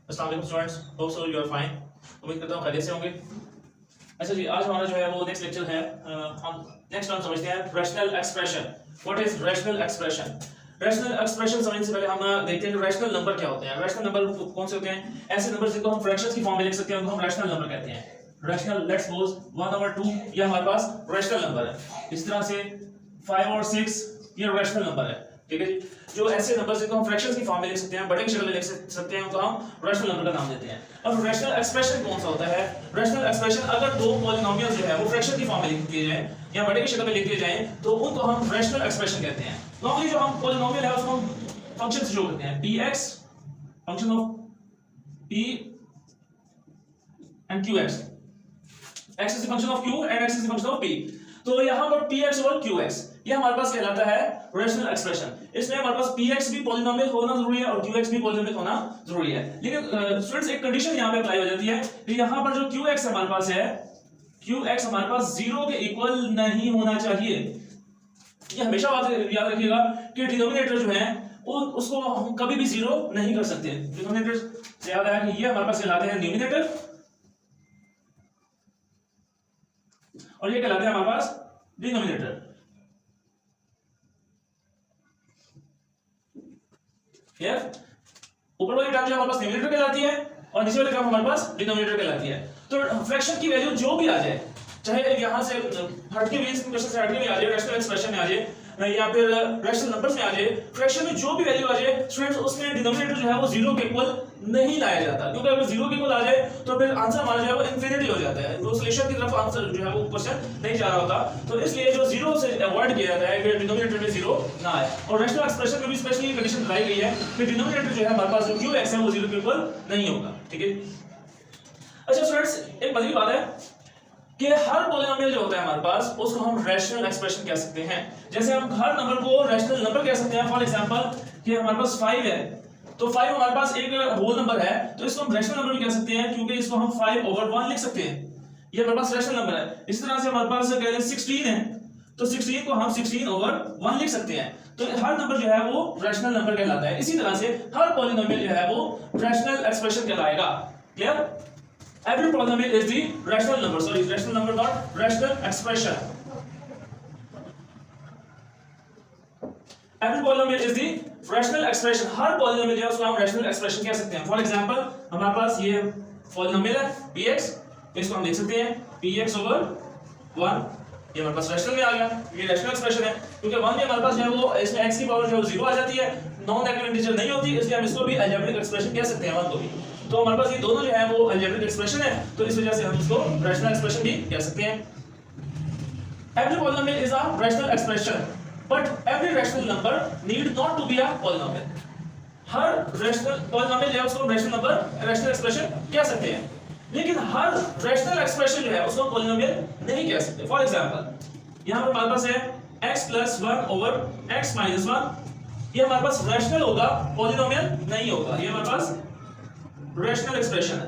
अस्सलाम वालेकुम students, hope so you are fine. उम्मीद करता हूँ खैरियत से होंगे। अच्छा जी, आज हमारा जो है वो नेक्स्ट लेक्चर है। हम नेक्स्ट टर्म समझते हैं rational expression. What is rational expression? Rational expression समझने से पहले हम देखते हैं कि रैशनल नंबर क्या होते हैं। रैशनल नंबर कौन से होते हैं? ऐसे नंबर जिनको हम फ्रैक्शंस की फॉर्म में लिख सकते हैं, उनको हम रैशनल नंबर कहते हैं। रैशनल, लेट्स सपोज 1/2 ये हमारे पास रैशनल नंबर है। इस तरह से 5 और 6 ये रैशनल नंबर है। ठीक है जी, जो ऐसे नंबर जिनको हम फ्रैक्शंस की फॉर्म में लिख सकते हैं, बड़े की शक्ल में लिख सकते हैं, उनको हम रैशनल नंबर का नाम देते हैं। अब रैशनल एक्सप्रेशन कौन सा होता है? रैशनल एक्सप्रेशन अगर दो पॉलिनोमियल जो है वो फ्रैक्शन की फॉर्म में लिख दिए जाएं या बड़े की शक्ल में लिख दिए जाएं तो उनको हम रैशनल एक्सप्रेशन कहते हैं। नॉर्मली जो हम पॉलिनोमियल है उसको हम फंक्शन से शो करते हैं। px function of p and qx, x is the function of q and x is the function of p। तो यहां पर px और qx ये हमारे पास कहलाता है रैशनल एक्सप्रेशन। इसमें हमारे पास px भी पॉलिनोमियल होना जरूरी है और qx भी पॉलिनोमियल होना जरूरी है। लेकिन स्टूडेंट्स एक कंडीशन यहां पे अप्लाई हो जाती है कि यहां पर जो qx हमारे पास है, qx हमारे पास 0 के इक्वल नहीं होना चाहिए। ये हमेशा बात याद रखिएगा कि डिनोमिनेटर जो है उसको हम कभी भी 0 नहीं कर सकते। डिनोमिनेटर से याद आया कि ये हमारे पास कहलाते हैं न्यूमिनेटर और ये कहलाते हैं हमारे पास डिनोमिनेटर। ऊपर वाली टर्म जो हमारे पास न्यूमरेटर कहलाती है और नीचे वाली टर्म हमारे पास डिनोमिनेटर कहलाती है। तो फ्रैक्शन की वैल्यू जो भी आ जाए, चाहे यहां से हट के भी इस क्वेश्चन से हट के भी आ जाए, रैशनल एक्सप्रेशन में आ जाए या फिर रैशनल नंबर्स में आ जाए, फ्रैक्शन में जो भी वैल्यू आ जाए स्टूडेंट्स उसमें डिनोमिनेटर जो है वो 0 के इक्वल नहीं लाया जाता, क्योंकि अगर 0 के इक्वल आ जाए तो फिर आंसर हमारा जो है वो इंफिनिटी हो जाता है, वो सॉल्यूशन की तरफ आंसर जो है वो क्वेश्चन नहीं जा रहा होता। तो इसलिए जो 0 से अवॉइड किया जाता है कि डिनोमिनेटर में 0 ना आए। और रैशनल एक्सप्रेशन में भी स्पेशली कंडीशन लगाई गई है कि डिनोमिनेटर जो है हमारे पास जो qx है वो 0 के इक्वल नहीं होगा। ठीक है। अच्छा स्टूडेंट्स, एक मजेदार बात है कि हर पॉलिनोमियल जो होता है हमारे पास उसको हम रैशनल एक्सप्रेशन कह सकते हैं। जैसे हम हर नंबर को रैशनल नंबर कह सकते हैं। फॉर एग्जांपल कि हमारे पास 5 है तो 5 हमारे पास एक होल नंबर है तो इसको हम रैशनल नंबर भी कह सकते हैं, क्योंकि इसको हम 5/1 लिख सकते हैं। ये हमारे पास रैशनल नंबर है। इसी तरह से हमारे पास कह लें 16 है तो 16 को हम 16/1 लिख सकते हैं। तो हर नंबर जो है वो रैशनल नंबर कहलाता है। इसी तरह से हर पॉलिनोमियल जो है वो रैशनल एक्सप्रेशन कहलाएगा। Clear? Every polynomial is the rational number. Sorry, rational number not rational expression. Every polynomial is the rational expression. Her polynomial जो है उसको हम rational expression कह सकते हैं। For example, हमारे पास ये polynomial है px, इसको हम लिख सकते हैं px/1। ये हमारे पास रैशनल में आ गया, ये रैशनल एक्सप्रेशन है, क्योंकि 1 में हमारे पास जो है वो इसमें x की पावर जो है वो 0 आ जाती है, नॉन नेगेटिव इंटीजर नहीं होती, इसलिए हम इसको भी अलजेब्रिक एक्सप्रेशन कह सकते हैं 1 को भी। तो हमारे पास ये दोनों जो है वो अलजेब्रिक एक्सप्रेशन है, तो इस वजह से हम इसको रैशनल एक्सप्रेशन भी कह सकते हैं। Every polynomial is a rational expression, but every rational number need not to be a polynomial. Her rational polynomial जो है उसको रैशनल नंबर, रैशनल एक्सप्रेशन कह सकते हैं, लेकिन हर रैशनल एक्सप्रेशन जो है उसको हम पॉलिनोमियल नहीं कह सकते। फॉर एग्जांपल यहां पर हमारे पास है x+1/x-1, ये हमारे पास रैशनल होगा, पॉलिनोमियल नहीं होगा। ये हमारे पास रैशनल एक्सप्रेशन है।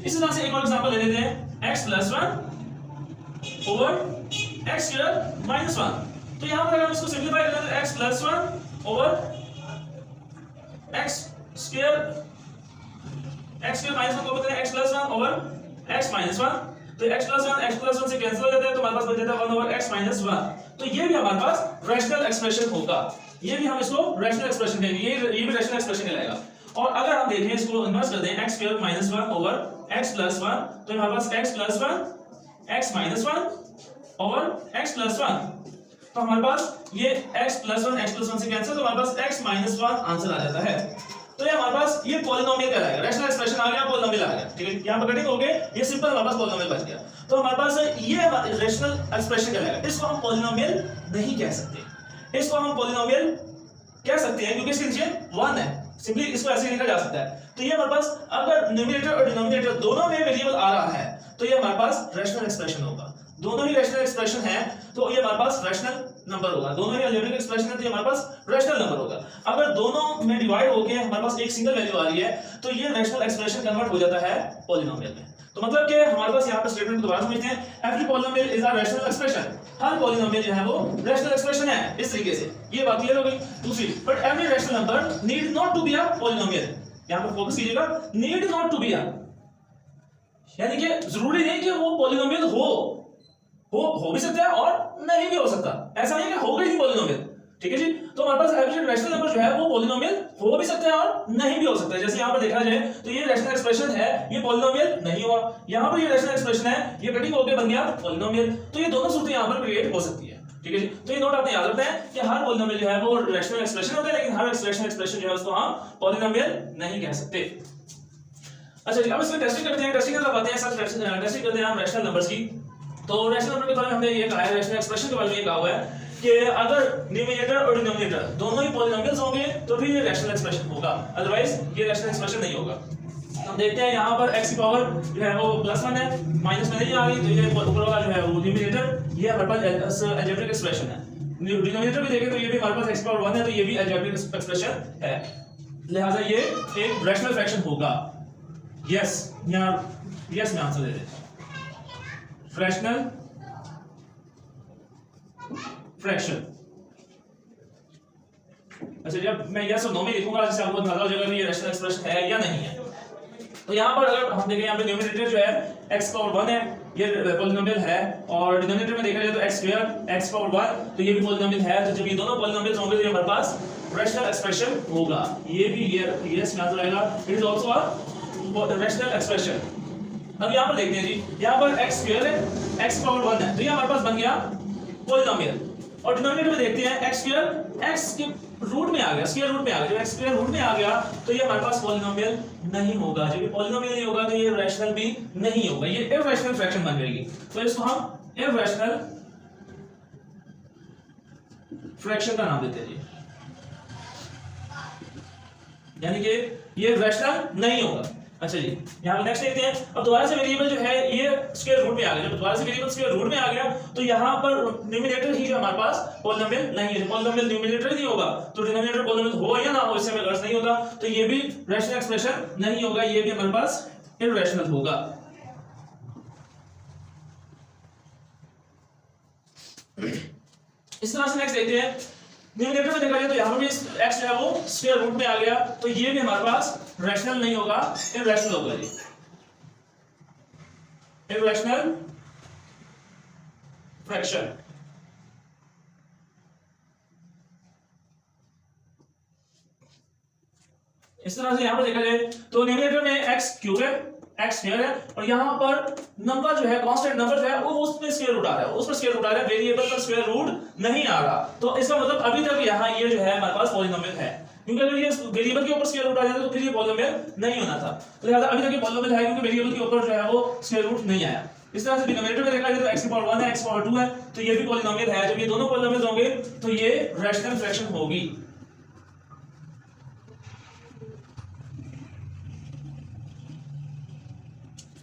इसी तरह से एक और एग्जांपल ले लेते हैं x+1/x²-1। तो यहां पर अगर हम इसको सिंपलीफाई करें तो x+1/x²-1 को बोलते हैं x+1/x-1। तो x+1 से कैंसिल हो जाता है तो हमारे पास बच जाता है 1/x-1। तो ये भी हमारे पास रैशनल एक्सप्रेशन होगा। ये भी हम इसको रैशनल एक्सप्रेशन कहेंगे, ये भी रैशनल एक्सप्रेशन कहलाएगा। और अगर हम देखें इसको इन्वर्स कर दें x²-1/x+1, तो हमारे पास x+1/x-1/x+1। तो हमारे पास ये x+1 से कैंसिल, तो हमारे पास x-1 आंसर आ जाता है। तो ये हमारे पास ये पॉलिनोमियल कहलाएगा। रैशनल एक्सप्रेशन आ गया, पॉलिनोमियल आ गया। ठीक है, यहां पर कटिंग हो गई, ये सिंपल हमारे पास पॉलिनोमियल बच गया। तो हमारे पास ये रैशनल एक्सप्रेशन कहलाएगा। इसको हम पॉलिनोमियल नहीं कह सकते, इसको हम पॉलिनोमियल कह सकते हैं क्योंकि इसके नीचे 1 है, सिंपली इसको ऐसे लिखा जा सकता है। तो ये हमारे पास अगर न्यूमरेटर और डिनोमिनेटर दोनों में वेरिएबल आ रहा है तो ये हमारे पास रैशनल एक्सप्रेशन होगा। दोनों ही रैशनल एक्सप्रेशन है तो ये हमारे पास रैशनल नंबर होगा। दोनों ही अलजेब्रिक एक्सप्रेशन है तो ये हमारे पास रैशनल नंबर होगा। अगर दोनों में डिवाइड होके हमारे पास एक सिंगल वैल्यू आ रही है तो ये रैशनल एक्सप्रेशन कन्वर्ट हो जाता है पॉलिनोमियल में। तो तो मतलब कि हमारे पास यहाँ पर स्टेटमेंट दोबारा समझते हैं, every polynomial is a rational expression, her polynomial जो है वो रैशनल एक्सप्रेशन है, इस तरीके से ये बात क्लियर हो गई। दूसरी, but every rational number need not to be a polynomial, यहाँ पर फोकस कीजिएगा, need not to be a, यानी कि जरूरी नहीं कि वो पॉलिनोमियल हो भी सकता है और नहीं भी हो सकता, ऐसा नहीं कि होगा ही पॉलिनोमियल, ठीक है जी। तो हमारे पास एवरेज रैशनल नंबर जो है वो पॉलिनोमियल हो भी सकता है और नहीं भी हो सकता है। जैसे यहाँ पर देखा जाए तो ये रैशनल एक्सप्रेशन है, ये पॉलिनोमियल नहीं हुआ, यहाँ पर ये रैशनल एक्सप्रेशन है, ये कटिंग होकर बन गया पॉलिनोमियल, तो ये दोनों सूरतें यहाँ पर क्रिएट हो सकती है, ठीक है जी। तो ये नोट आपने याद रखना है कि हर पॉलिनोमियल जो है वो रैशनल एक्सप्रेशन होता है, लेकिन हर रैशनल एक्सप्रेशन जो है उसको हम पॉलिनोमियल नहीं कह सकते। अच्छा जी, अब इसमें टेस्टिंग करते हैं, टेस्टिंग की तरफ आते हैं, सब टेस्टिंग करते हैं हम रैशनल नंबर्स की। तो रैशनल नंबर के बारे में हमने ये कहा है, रैशनल एक्सप्रेशन के बारे में ये कहा हुआ है कि अगर न्यूमरेटर और डिनोमिनेटर दोनों ही पॉलिनोमियल्स होंगे तो फिर ये रैशनल एक्सप्रेशन होगा, अदरवाइज ये रैशनल एक्सप्रेशन नहीं होगा। हम देखते हैं यहाँ पर x की पावर जो है वो +1 है, माइनस में नहीं आ रही, तो ये ऊपर वाला जो है वो न्यूमरेटर, ये हमारे पास अलजेब्रिक एक्सप्रेशन है। डिनोमिनेटर भी देखें तो ये भी हमारे पास x की पावर 1 है, तो ये भी अलजेब्रिक एक्सप्रेशन है, लिहाजा ये एक रैशनल फ्रैक्शन होगा। यस, यहाँ यस में आंसर दे दें, रैशनल फ्रैक्शन। अच्छा, जब मैं यस और नो में लिखूंगा जिससे आपको अंदाजा हो जाएगा कि ये रैशनल एक्सप्रेशन है या नहीं है। तो यहाँ पर अगर हम देखें, यहाँ पे न्यूमरेटर जो है x पावर 1 है, ये पॉलिनोमियल है, और डिनोमिनेटर में देखा जाए तो x स्क्वायर x पावर 1, तो ये भी पॉलिनोमियल है। तो जब ये दोनों पॉलिनोमियल्स होंगे तो ये हमारे पास रैशनल एक्सप्रेशन होगा, ये भी यस में आंसर आएगा, it is also a rational expression. अब यहाँ पर देखते हैं जी, यहाँ पर x स्क्वायर है, x पावर 1 है, तो ये हमारे पास बन गया पॉलिनोमियल। और डिनोमिनेटर में देखते हैं x स्क्वायर x के रूट में आ गया, स्क्वायर रूट में आ गया, जब x स्क्वायर रूट में आ गया तो ये हमारे पास पॉलिनोमियल नहीं होगा, जब ये पॉलिनोमियल नहीं होगा तो ये रैशनल भी नहीं होगा, ये इरैशनल फ्रैक्शन बन जाएगी। तो इसको हम इरैशनल फ्रैक्शन का नाम देते हैं जी, यानी कि ये रैशनल नहीं होगा। अच्छा जी, यहाँ पे नेक्स्ट देखते हैं। अब दोबारा से वेरिएबल जो है ये स्क्वायर रूट में आ गया, जब दोबारा से वेरिएबल स्क्वायर रूट में आ गया तो यहाँ पर न्यूमरेटर ही जो हमारे पास पॉलिनोमियल नहीं है, पॉलिनोमियल न्यूमरेटर नहीं होगा तो डिनोमिनेटर पॉलिनोमियल हो या ना हो इससे हमें गर्ज नहीं होता, तो ये भी रैशनल एक्सप्रेशन नहीं होगा, ये भी हमारे पास इरैशनल होगा। इस तरह से नेक्स्ट देखते हैं, न्यूमरेटर में देखा जाए तो यहाँ पर भी x जो है वो स्क्वायर रूट में आ गया, तो ये भी हमारे पास रैशनल नहीं होगा, इरैशनल होगा जी, इरैशनल फ्रैक्शन। इस तरह से यहाँ पर देखा जाए तो न्यूमरेटर में x क्यूब है, x स्क्वायर है, और यहाँ पर नंबर जो है कांस्टेंट नंबर जो है वो उसमें स्क्वायर रूट आ रहा है, उसमें स्क्वायर रूट आ रहा है, वेरिएबल पर स्क्वायर रूट नहीं आ रहा। तो इसका मतलब अभी तक यहाँ ये जो है हमारे पास पॉलिनोमियल है, क्योंकि अगर ये वेरिएबल के ऊपर स्क्वायर रूट आ जाता तो फिर ये पॉलिनोमियल नहीं होना था, तो लिहाजा अभी तक ये पॉलिनोमियल है क्योंकि वेरिएबल के ऊपर जो है वो स्क्वायर रूट नहीं आया। इस तरह से डिनोमिनेटर में देखा जाए तो x की पावर 1 है, x पावर 2 है, तो ये भी पॉलिनोमियल है। जब ये दोनों पॉलिनोमियल्स होंगे तो ये रैशनल फ्रैक्शन होगी।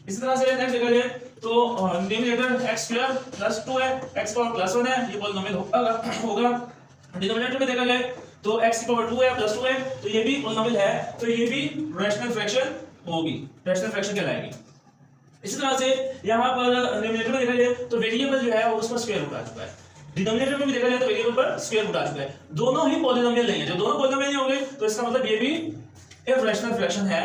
इसी तरह से नेक्स्ट देखा जाए तो न्यूमरेटर x स्क्वायर प्लस 2 है, x पावर प्लस 1 है, ये पॉलिनोमियल होगा। डिनोमिनेटर में देखा जाए तो x की पावर 2 है प्लस 2 है, तो ये भी पॉलिनोमियल है, तो ये भी रैशनल फ्रैक्शन होगी, रैशनल फ्रैक्शन कहलाएगी। इसी तरह से यहाँ पर न्यूमरेटर में देखा जाए तो वेरिएबल जो है वो उसका स्क्वायर रूट आ चुका है, डिनोमिनेटर में भी देखा जाए तो वेरिएबल पर स्क्वायर रूट आ चुका है, दोनों ही पॉलिनोमियल नहीं है। जब दोनों पॉलिनोमियल नहीं होंगे तो इसका मतलब ये भी इरैशनल फ्रैक्शन है।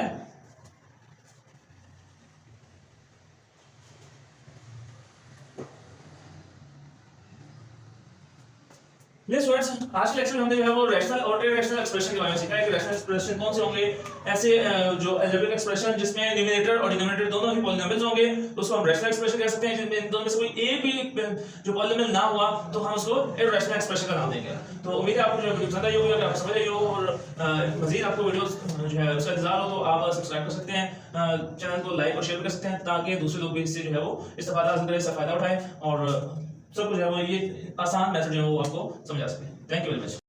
स्टूडेंट्स, आज के लेक्चर में हमने जो है वो रैशनल और इरैशनल एक्सप्रेशन के बारे में सीखा है कि रैशनल एक्सप्रेशन कौन से होंगे, ऐसे जो अलजेब्रिक एक्सप्रेशन जिसमें न्यूमरेटर और डिनोमिनेटर दोनों ही पॉलिनोमियल्स होंगे तो उसको हम रैशनल एक्सप्रेशन कह सकते हैं। जिनमें इन दोनों में से कोई एक भी जो पॉलिनोमियल ना हुआ तो हम उसको इरैशनल एक्सप्रेशन का नाम देंगे। तो उम्मीद है आपको जो वीडियो पसंद आई होगी, अगर आप समझ आई हो और मजीद आपको वीडियोस जो है उसका इंतजार हो तो आप सब्सक्राइब कर सकते हैं, चैनल को लाइक और शेयर कर सकते हैं ताकि दूसरे लोग भी इससे जो है वो इस्तेफादा हासिल करें, इससे फायदा उठाएं और सब कुछ है वो ये आसान मेथड जो है वो आपको समझा सके। Thank you very much.